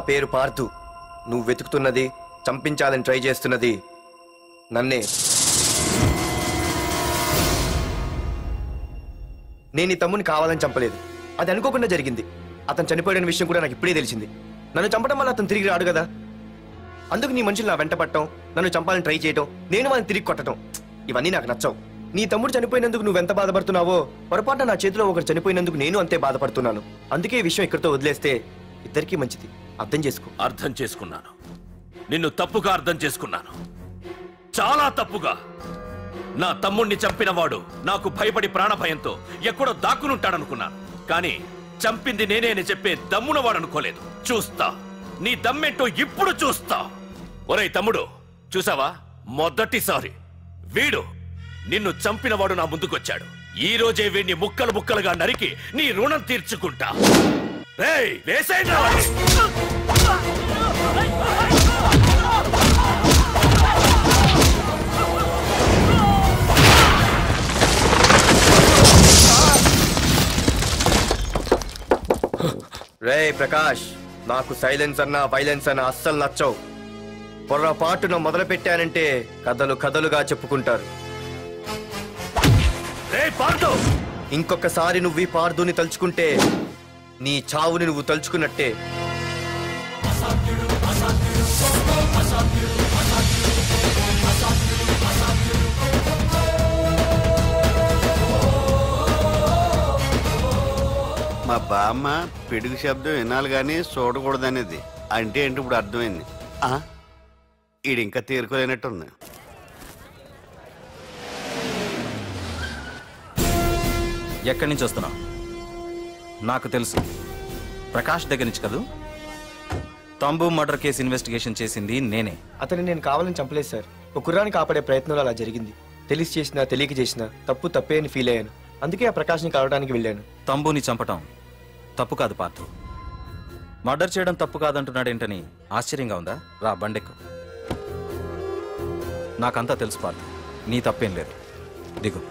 పేరు పార్థు. నువ్వు వెతుకుతున్నది, చంపించాలని ట్రై చేస్తున్నది నన్నే. నేను ఈ తమ్ముని కావాలని చంపలేదు, అది అనుకోకుండా జరిగింది. అతను చనిపోయిన విషయం కూడా నాకు ఇప్పుడే తెలిసింది. నన్ను చంపడం వల్ల అతను తిరిగి రాడు కదా, అందుకు నీ మనుషులు నా వెంట పట్టడం, నన్ను చంపాలని ట్రై చేయటం, నేను వాళ్ళని తిరిగి కొట్టడం, ఇవన్నీ నాకు నచ్చవు. నీ తమ్ముడు చనిపోయినందుకు నువ్వెంత బాధపడుతున్నావో, పొరపాటున నా చేతిలో ఒకరు చనిపోయినందుకు నేను అంతే బాధపడుతున్నాను. అందుకే ఈ విషయం ఇక్కడితో వదిలేస్తే ఇద్దరికీ మంచిది. అర్థం చేసుకో. అర్థం చేసుకున్నాను. నిన్ను తప్పుగా అర్థం చేసుకున్నాను, చాలా తప్పుగా. నా తమ్ముణ్ణి చంపినవాడు నాకు భయపడి ప్రాణభయంతో ఎక్కడో దాక్కునుంటాడనుకున్నాను. కానీ చంపింది నేనే అని చెప్పే దమ్మునవాడనుకోలేదు. చూస్తా, నీ దమ్మేంటో ఇప్పుడు చూస్తా. ఒరేయ్ తమ్ముడు, చూసావా, మొదటిసారి వీడు నిన్ను చంపినవాడు నా ముందుకొచ్చాడు. ఈ రోజే వీడిని ముక్కలు ముక్కలుగా నరికి నీ రుణం తీర్చుకుంటా. రేయ్, వేసేయండి. రేయ్ ప్రకాష్, నాకు సైలెన్స్ అన్నా వైలెన్స్ అన్నా అస్సలు నచ్చవు. పొర్రపాటున మొదలు పెట్టానంటే కథలు కథలుగా చెప్పుకుంటారు. ఇంకొకసారి నువ్వు ఈ పార్థుని తలుచుకుంటే నీ చావుని నువ్వు తలుచుకున్నట్టే. మా బామ్మ పిడుగు శబ్దం వినాలి కానీ చూడకూడదనేది. అంటే ఏంటి ఇప్పుడు అర్థమైంది. ఈడు ఇంకా తీరుకోలేనట్టుంది. ఎక్కడి నుంచి వస్తున్నావు? నాకు తెలుసు, ప్రకాష్ దగ్గర నుంచి కదూ. తంబు మర్డర్ కేసు ఇన్వెస్టిగేషన్ చేసింది నేనే. అతన్ని నేను కావాలని చంపలేదు సార్. ఒక కుర్రాన్ని కాపాడే ప్రయత్నంలో అలా జరిగింది. తెలిసి చేసినా తెలియక చేసినా తప్పు తప్పే అని ఫీల్ అయ్యాను. అందుకే ఆ ప్రకాష్ని కలవడానికి వెళ్ళాను. తంబుని చంపటం తప్పు కాదు పార్థు. మర్డర్ చేయడం తప్పు కాదంటున్నాడేంటని ఆశ్చర్యంగా ఉందా? రా, బండెక్కు. నాకంతా తెలుసు పార్థు, నీ తప్పేం లేదు. దిగు.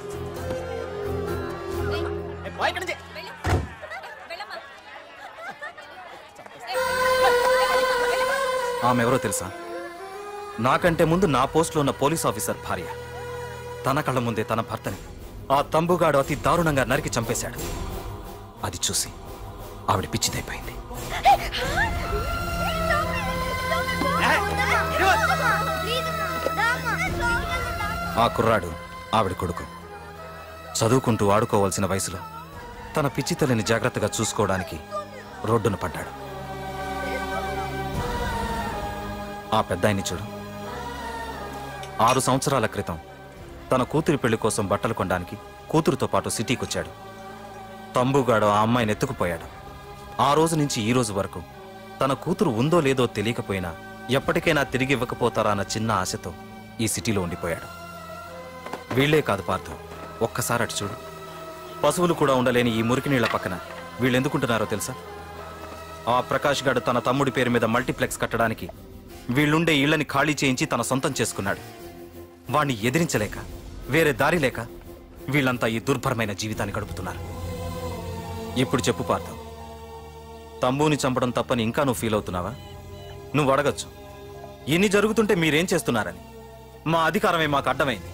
ఆమెవరో తెలుసా? నాకంటే ముందు నా పోస్టులో ఉన్న పోలీస్ ఆఫీసర్ భార్య. తన కళ్ళ ముందే తన భర్తని ఆ తంబుగాడు అతి దారుణంగా నరికి చంపేశాడు. అది చూసి ఆవిడ పిచ్చిదైపోయింది. ఆ కుర్రాడు ఆవిడ కొడుకు. చదువుకుంటూ ఆడుకోవాల్సిన వయసులో తన పిచ్చి తల్లిని జాగ్రత్తగా చూసుకోవడానికి రోడ్డున పడ్డాడు. ఆ పెద్దాయన్ని చూడు. 6 సంవత్సరాల క్రితం తన కూతురి పెళ్లి కోసం బట్టలు కొనడానికి కూతురుతో పాటు సిటీకి వచ్చాడు. తంబుగాడు ఆ అమ్మాయిని ఎత్తుకుపోయాడు. ఆ రోజు నుంచి ఈ రోజు వరకు తన కూతురు ఉందో లేదో తెలియకపోయినా ఎప్పటికైనా తిరిగి ఇవ్వకపోతారా అన్న చిన్న ఆశతో ఈ సిటీలో ఉండిపోయాడు. వీళ్లే కాదు పార్థు, ఒక్కసారి అటు చూడు. పశువులు కూడా ఉండలేని ఈ మురికి నీళ్ల పక్కన వీళ్ళెందుకుంటున్నారో తెలుసా? ఆ ప్రకాష్ గాడు తన తమ్ముడి పేరు మీద మల్టీప్లెక్స్ కట్టడానికి వీళ్ళుండే ఇళ్లని ఖాళీ చేయించి తన సొంతం చేసుకున్నాడు. వాణ్ణి ఎదిరించలేక, వేరే దారి లేక వీళ్ళంతా ఈ దుర్భరమైన జీవితాన్ని గడుపుతున్నారు. ఇప్పుడు చెప్పు పార్థు, తంబుని చంపడం తప్పని ఇంకా నువ్వు ఫీల్ అవుతున్నావా? నువ్వు అడగచ్చు, ఇన్ని జరుగుతుంటే మీరేం చేస్తున్నారని. మా అధికారమే మాకు అడ్డమైంది.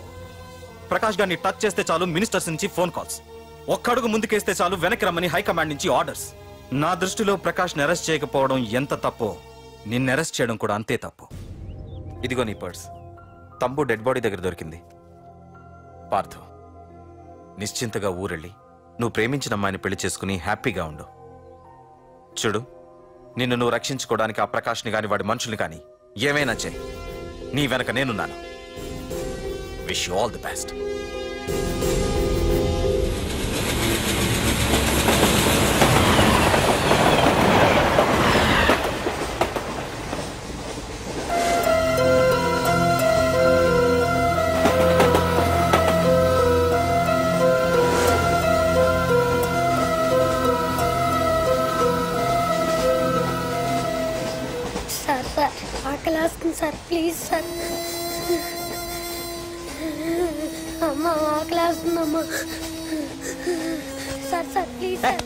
ప్రకాష్ గారిని టచ్ చేస్తే చాలు మినిస్టర్స్ నుంచి ఫోన్ కాల్స్, ఒక్కడుగు ముందుకేస్తే చాలు వెనక్కి రమ్మని హైకమాండ్ నుంచి ఆర్డర్స్. నా దృష్టిలో ప్రకాష్ని అరెస్ట్ చేయకపోవడం ఎంత తప్పో నిన్ను అరెస్ట్ చేయడం కూడా అంతే తప్పు. ఇదిగో నీ పర్స్, తంబు డెడ్ బాడీ దగ్గర దొరికింది. పార్థు, నిశ్చింతగా ఊరెళ్ళి నువ్వు ప్రేమించిన అమ్మాయిని పెళ్లి చేసుకుని హ్యాపీగా ఉండు. చూడు, నిన్ను నువ్వు రక్షించుకోవడానికి ఆ ప్రకాష్ని కాని వాడి మనుషుల్ని కానీ ఏమైనా చేయి, నీ వెనక నేనున్నాను. Wish you all the best. ఆకలేస్తుంది సార్, ప్లీజ్ సార్. అమ్మ ఆకలేస్తుందమ్మా. Sir sir please sir.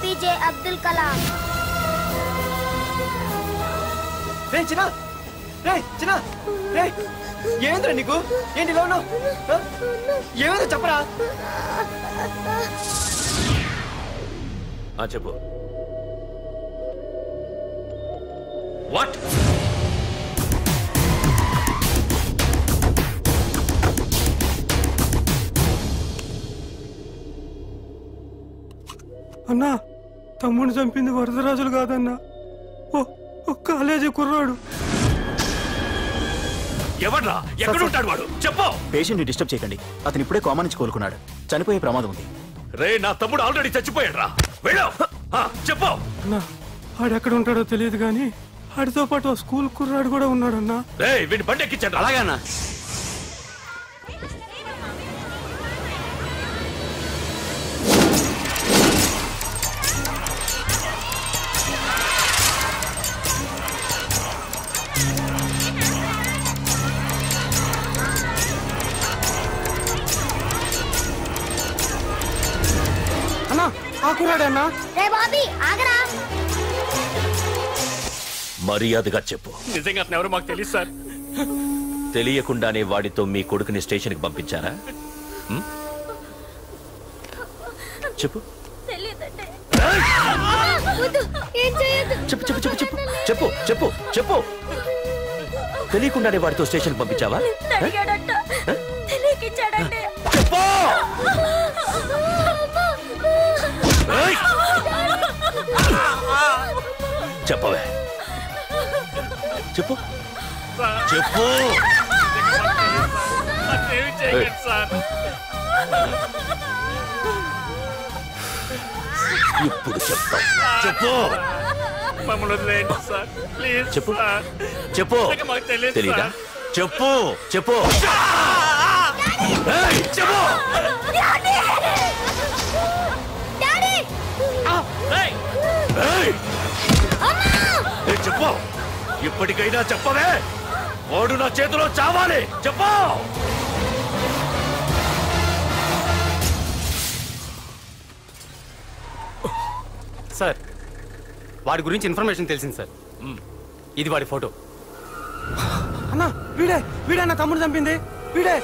APJ Abdul Kalam. రే చిన్న రే ఏమైందిరా నీకు? ఏంటి ఇలా ఉన్నావు? ఏమైందో చెప్పరా. చెప్పు. వాట్? అన్నా, తమ్ముడిని చంపింది వరదరాజులు కాదన్నా, ఓ కాలేజీ కుర్రాడు. ఎవడ్రా? ఎక్కడ ఉంటాడు వాడు? చెప్పు. పేషెంట్ ని డిస్టర్బ్ చేయకండి. అతను ఇప్పుడే కోమా నుంచి కోలుకున్నాడు. చనిపోయే ప్రమాదం ఉంది. రే, నా తమ్ముడు ఆల్రెడీ చచ్చిపోయాడు రా. వెళ్ళు. చెప్పు. అన్నా, ఆడెక్కడ ఉంటాడో తెలియదు కానీ ఆడితో పాటు ఆ స్కూల్ కుర్రాడు కూడా ఉన్నాడన్నా. రే, వీడిని బండి ఎక్కించండి. అలాగేనా? అన్నా, ఆ కుర్రాడన్నా. రే బాబీ ఆగరా. మర్యాదగా చెప్పు. నిజంగా అతను ఎవరో మాకు తెలియదు సార్. తెలియకుండానే వాడితో మీ కొడుకుని స్టేషన్కి పంపించారా? చెప్పు. ఏం చేయొద్దు. చెప్పు చెప్పు చెప్పు చెప్పు చెప్పు చెప్పు చెప్పు. తెలియకుండానే వాడితో స్టేషన్ పంపించావా? చెప్పు. ఏయ్! చెప్పవే. చెప్పు చెప్పు. ఇప్పుడు చెప్తా. చెప్పు. చెప్పు చెప్పు. తెలీదా? చెప్పు చెప్పు. ఏయ్, చెప్పు. ఏయ్! ఏయ్, చెప్పు. ఇప్పటికైనా చెప్పవే. వాడు నా చేతిలో చావాలి. చెప్పు. సార్, వాడి గురించి ఇన్ఫర్మేషన్ తెలిసింది సార్. ఇది వాడి ఫోటో. అన్నా, వీడే నా తమ్ముడు చంపింది వీడే.